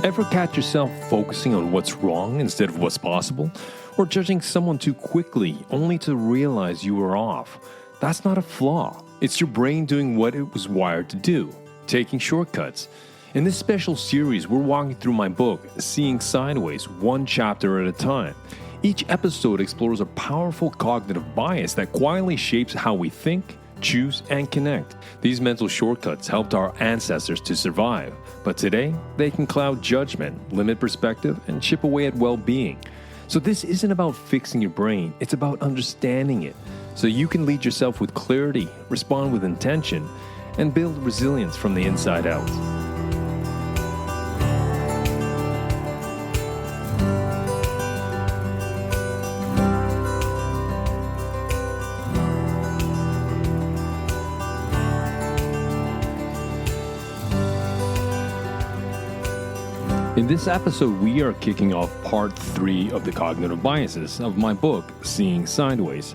Ever catch yourself focusing on what's wrong instead of what's possible? Or judging someone too quickly only to realize you were off? That's not a flaw. It's your brain doing what it was wired to do, taking shortcuts. In this special series, we're walking through my book, Seeing Sideways, one chapter at a time. Each episode explores a powerful cognitive bias that quietly shapes how we think, choose, and connect. These mental shortcuts helped our ancestors to survive, but today they can cloud judgment, limit perspective, and chip away at well-being. So this isn't about fixing your brain, it's about understanding it, so you can lead yourself with clarity, respond with intention, and build resilience from the inside out. In this episode, we are kicking off part 3 of the cognitive biases of my book, Seeing Sideways.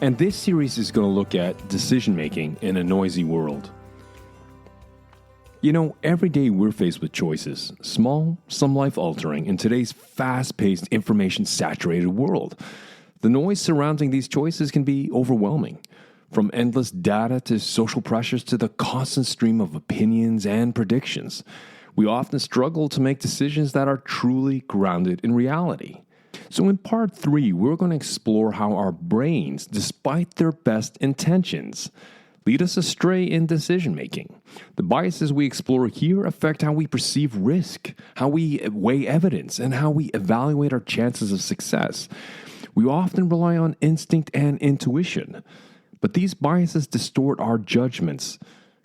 And this series is going to look at decision-making in a noisy world. You know, every day we're faced with choices, small, some life-altering, in today's fast-paced, information-saturated world. The noise surrounding these choices can be overwhelming. From endless data to social pressures to the constant stream of opinions and predictions. We often struggle to make decisions that are truly grounded in reality. So in part 3, we're going to explore how our brains, despite their best intentions, lead us astray in decision-making. The biases we explore here affect how we perceive risk, how we weigh evidence, and how we evaluate our chances of success. We often rely on instinct and intuition, but these biases distort our judgments,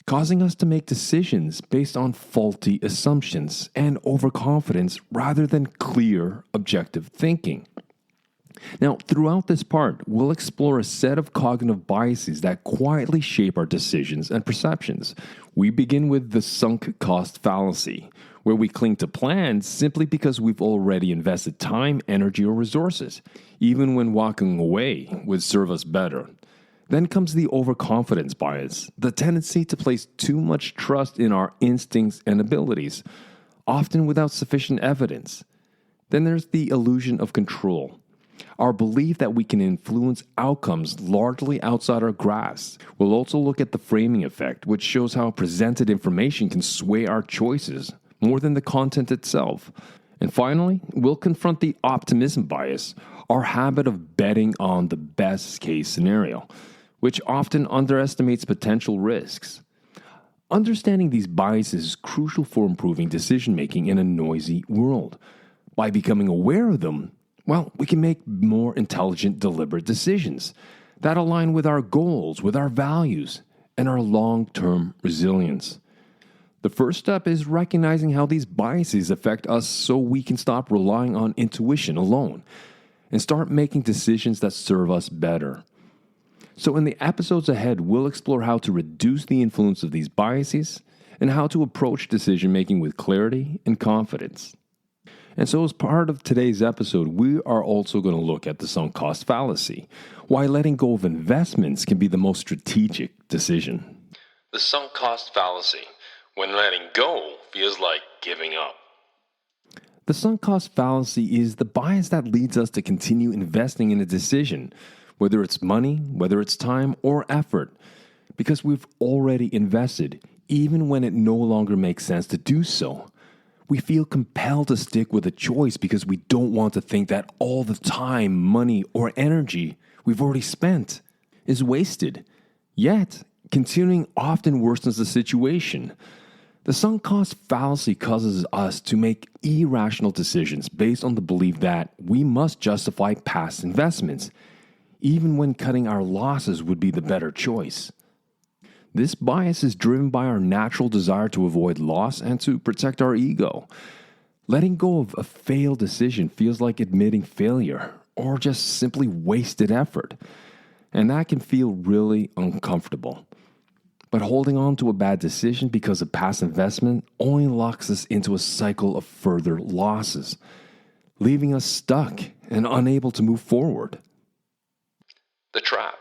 causing us to make decisions based on faulty assumptions and overconfidence rather than clear, objective thinking. Now, throughout this part, we'll explore a set of cognitive biases that quietly shape our decisions and perceptions. We begin with the sunk cost fallacy, where we cling to plans simply because we've already invested time, energy, or resources, even when walking away would serve us better. Then comes the overconfidence bias, the tendency to place too much trust in our instincts and abilities, often without sufficient evidence. Then there's the illusion of control, our belief that we can influence outcomes largely outside our grasp. We'll also look at the framing effect, which shows how presented information can sway our choices more than the content itself. And finally, we'll confront the optimism bias, our habit of betting on the best case scenario, which often underestimates potential risks. Understanding these biases is crucial for improving decision-making in a noisy world. By becoming aware of them, we can make more intelligent, deliberate decisions that align with our goals, with our values, and our long-term resilience. The first step is recognizing how these biases affect us so we can stop relying on intuition alone and start making decisions that serve us better. So in the episodes ahead, we'll explore how to reduce the influence of these biases and how to approach decision-making with clarity and confidence. And so as part of today's episode, we are also going to look at the sunk cost fallacy, why letting go of investments can be the most strategic decision. The sunk cost fallacy, when letting go feels like giving up. The sunk cost fallacy is the bias that leads us to continue investing in a decision, whether it's money, whether it's time, or effort, because we've already invested, even when it no longer makes sense to do so. We feel compelled to stick with a choice because we don't want to think that all the time, money, or energy we've already spent is wasted. Yet, continuing often worsens the situation. The sunk cost fallacy causes us to make irrational decisions based on the belief that we must justify past investments, even when cutting our losses would be the better choice. This bias is driven by our natural desire to avoid loss and to protect our ego. Letting go of a failed decision feels like admitting failure or just simply wasted effort, and that can feel really uncomfortable. But holding on to a bad decision because of past investment only locks us into a cycle of further losses, leaving us stuck and unable to move forward. The trap.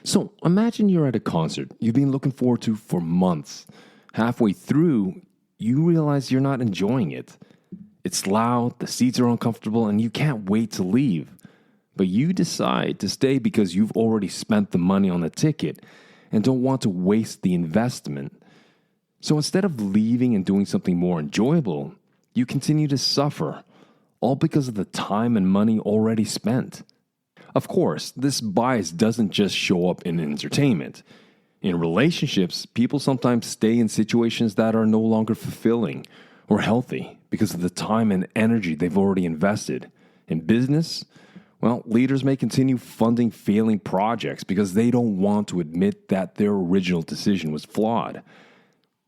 So imagine you're at a concert you've been looking forward to for months. Halfway through, you realize you're not enjoying it. It's loud, the seats are uncomfortable, and you can't wait to leave. But you decide to stay because you've already spent the money on the ticket and don't want to waste the investment. So instead of leaving and doing something more enjoyable, you continue to suffer, all because of the time and money already spent. Of course, this bias doesn't just show up in entertainment. In relationships, people sometimes stay in situations that are no longer fulfilling or healthy because of the time and energy they've already invested. In business, well, leaders may continue funding failing projects because they don't want to admit that their original decision was flawed.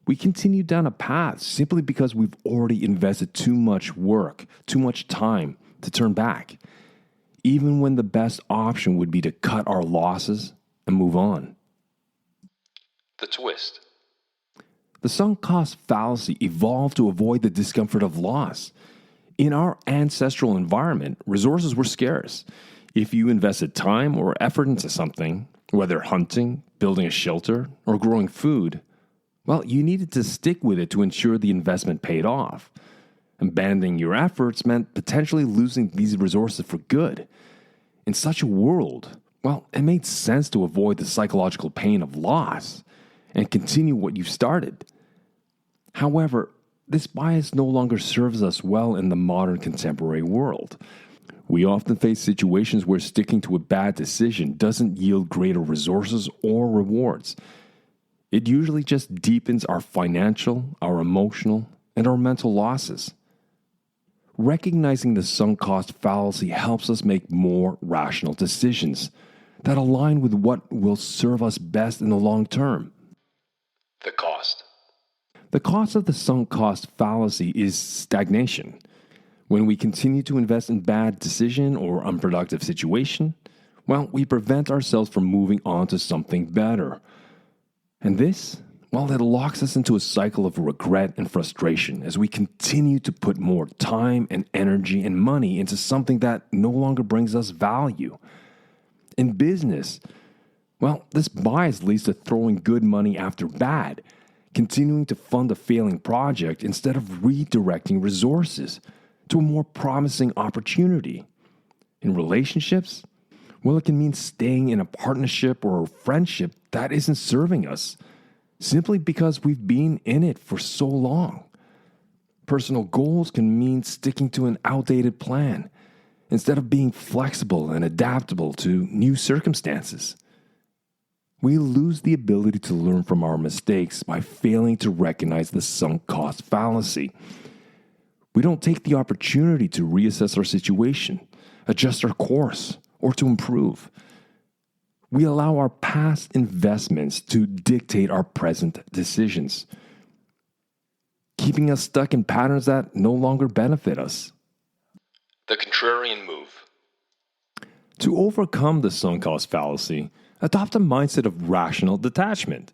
We continue down a path simply because we've already invested too much work, too much time to turn back, even when the best option would be to cut our losses and move on. The twist. The sunk cost fallacy evolved to avoid the discomfort of loss. In our ancestral environment, resources were scarce. If you invested time or effort into something, whether hunting, building a shelter, or growing food, well, you needed to stick with it to ensure the investment paid off. Abandoning your efforts meant potentially losing these resources for good. In such a world, well, it made sense to avoid the psychological pain of loss and continue what you've started. However, this bias no longer serves us well in the modern contemporary world. We often face situations where sticking to a bad decision doesn't yield greater resources or rewards. It usually just deepens our financial, our emotional, and our mental losses. Recognizing the sunk cost fallacy helps us make more rational decisions that align with what will serve us best in the long term. The cost. The cost of the sunk cost fallacy is stagnation. When we continue to invest in bad decision or unproductive situation, well, we prevent ourselves from moving on to something better. And this, well, it locks us into a cycle of regret and frustration as we continue to put more time and energy and money into something that no longer brings us value. In business, well, this bias leads to throwing good money after bad, continuing to fund a failing project instead of redirecting resources to a more promising opportunity. In relationships, well, it can mean staying in a partnership or a friendship that isn't serving us, simply because we've been in it for so long. Personal goals can mean sticking to an outdated plan instead of being flexible and adaptable to new circumstances. We lose the ability to learn from our mistakes by failing to recognize the sunk cost fallacy. We don't take the opportunity to reassess our situation, adjust our course, or to improve. We allow our past investments to dictate our present decisions, keeping us stuck in patterns that no longer benefit us. The contrarian move. To overcome the sunk cost fallacy, adopt a mindset of rational detachment,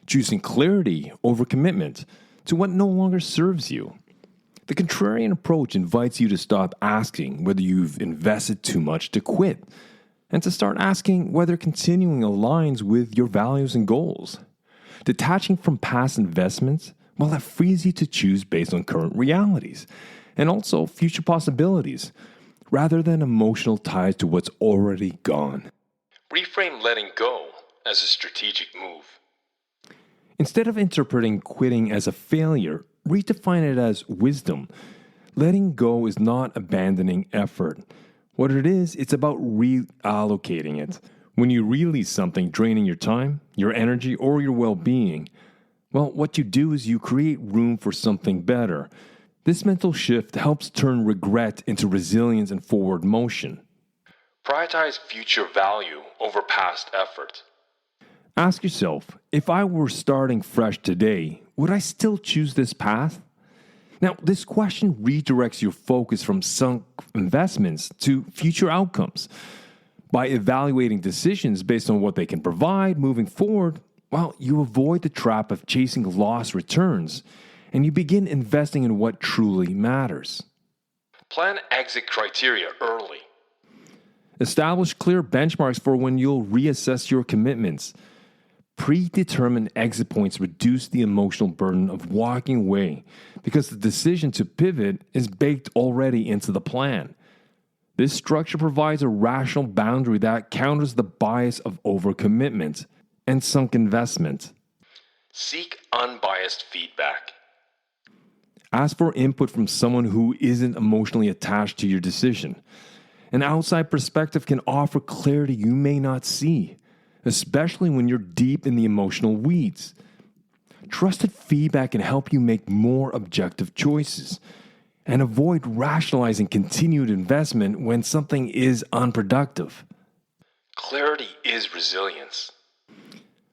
choosing clarity over commitment to what no longer serves you. The contrarian approach invites you to stop asking whether you've invested too much to quit, and to start asking whether continuing aligns with your values and goals. Detaching from past investments, well, that frees you to choose based on current realities and also future possibilities, rather than emotional ties to what's already gone. Reframe letting go as a strategic move. Instead of interpreting quitting as a failure, redefine it as wisdom. Letting go is not abandoning effort. What it is, it's about reallocating it. When you release something draining your time, your energy, or your well-being, well, what you do is you create room for something better. This mental shift helps turn regret into resilience and forward motion. Prioritize future value over past effort. Ask yourself, if I were starting fresh today, would I still choose this path? Now, this question redirects your focus from sunk investments to future outcomes. By evaluating decisions based on what they can provide moving forward, well, you avoid the trap of chasing lost returns, and you begin investing in what truly matters. Plan exit criteria early. Establish clear benchmarks for when you'll reassess your commitments. predetermined exit points reduce the emotional burden of walking away because the decision to pivot is baked already into the plan. This structure provides a rational boundary that counters the bias of overcommitment and sunk investment. Seek unbiased feedback. Ask for input from someone who isn't emotionally attached to your decision. An outside perspective can offer clarity you may not see, especially when you're deep in the emotional weeds. Trusted feedback can help you make more objective choices and avoid rationalizing continued investment when something is unproductive. Clarity is resilience.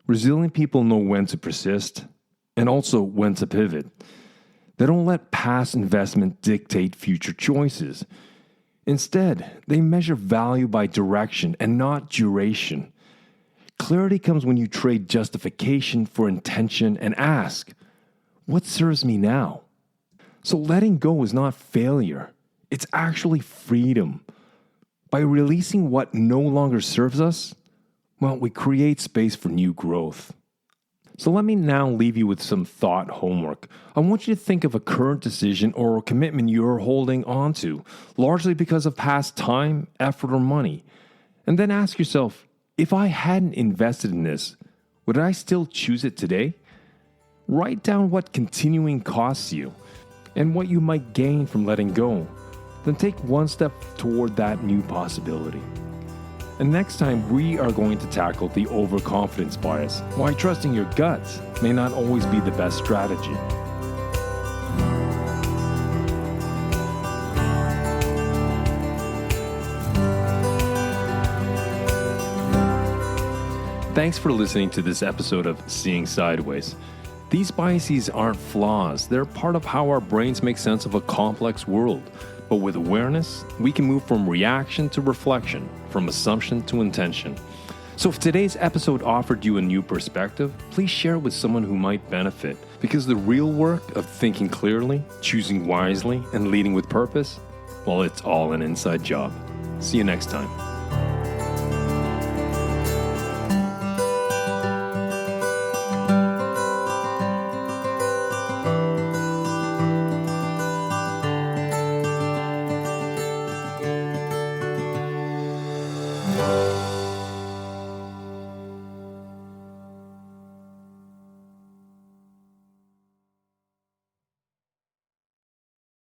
Resilient people know when to persist and also when to pivot. They don't let past investment dictate future choices. Instead, they measure value by direction and not duration. Clarity comes when you trade justification for intention and ask, what serves me now? So letting go is not failure. It's actually freedom. By releasing what no longer serves us, well, we create space for new growth. So let me now leave you with some thought homework. I want you to think of a current decision or a commitment you're holding on to, largely because of past time, effort, or money. And then ask yourself, if I hadn't invested in this, would I still choose it today? Write down what continuing costs you and what you might gain from letting go. Then take one step toward that new possibility. And next time, we are going to tackle the overconfidence bias, why trusting your guts may not always be the best strategy. Thanks for listening to this episode of Seeing Sideways. These biases aren't flaws, they're part of how our brains make sense of a complex world. But with awareness, we can move from reaction to reflection, from assumption to intention. So if today's episode offered you a new perspective, please share it with someone who might benefit. Because the real work of thinking clearly, choosing wisely, and leading with purpose, well, it's all an inside job. See you next time.